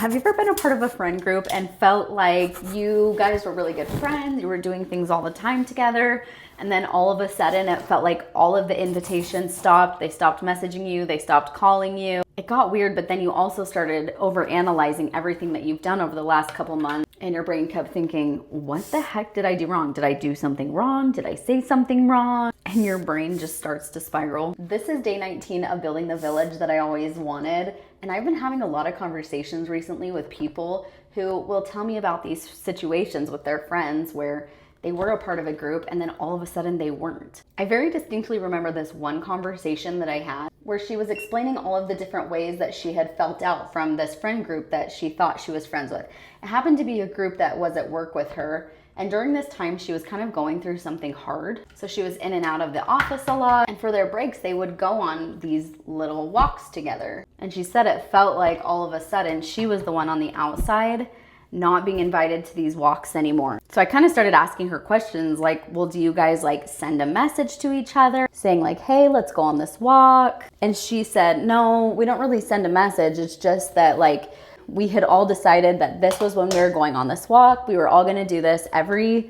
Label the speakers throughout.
Speaker 1: Have you ever been a part of a friend group and felt like you guys were really good friends, you were doing things all the time together, and then all of a sudden it felt like all of the invitations stopped, they stopped messaging you, they stopped calling you. It got weird, but then you also started overanalyzing everything that you've done over the last couple months, and your brain kept thinking, what the heck did I do wrong? Did I do something wrong? Did I say something wrong? And your brain just starts to spiral. This is day 19 of building the village that I always wanted. And I've been having a lot of conversations recently with people who will tell me about these situations with their friends where they were a part of a group and then all of a sudden they weren't. I very distinctly remember this one conversation that I had where she was explaining all of the different ways that she had felt out from this friend group that she thought she was friends with. It happened to be a group that was at work with her. And during this time, she was kind of going through something hard. So she was in and out of the office a lot. And for their breaks, they would go on these little walks together. And she said it felt like all of a sudden she was the one on the outside not being invited to these walks anymore. So I kind of started asking her questions like, well, do you guys like send a message to each other saying like, hey, let's go on this walk? And she said, no, we don't really send a message. It's just that like, we had all decided that this was when we were going on this walk. We were all going to do this every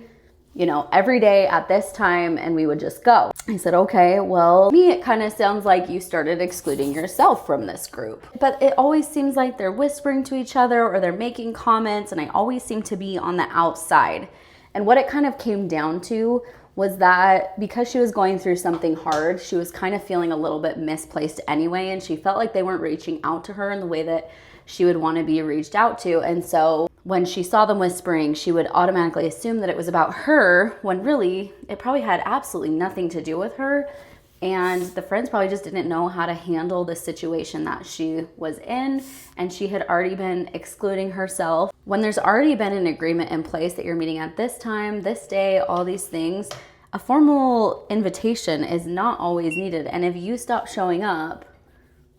Speaker 1: day at this time, and we would just go. I said, okay, well, to me, it kind of sounds like you started excluding yourself from this group. But it always seems like they're whispering to each other or they're making comments, and I always seem to be on the outside. And what it kind of came down to was that because she was going through something hard, she was kind of feeling a little bit misplaced anyway, and she felt like they weren't reaching out to her in the way that she would want to be reached out to. And so when she saw them whispering, she would automatically assume that it was about her, when really it probably had absolutely nothing to do with her. And the friends probably just didn't know how to handle the situation that she was in. And she had already been excluding herself. When there's already been an agreement in place that you're meeting at this time, this day, all these things, a formal invitation is not always needed. And if you stop showing up,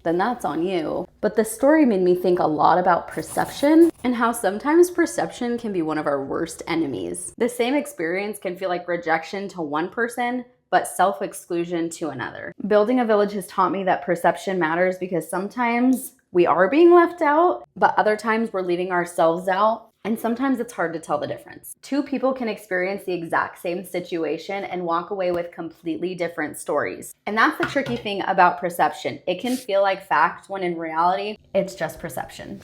Speaker 1: then that's on you. But the story made me think a lot about perception and how sometimes perception can be one of our worst enemies. The same experience can feel like rejection to one person, but self-exclusion to another. Building a village has taught me that perception matters because sometimes we are being left out, but other times we're leaving ourselves out. And sometimes it's hard to tell the difference. Two people can experience the exact same situation and walk away with completely different stories. And that's the tricky thing about perception. It can feel like fact when in reality, it's just perception.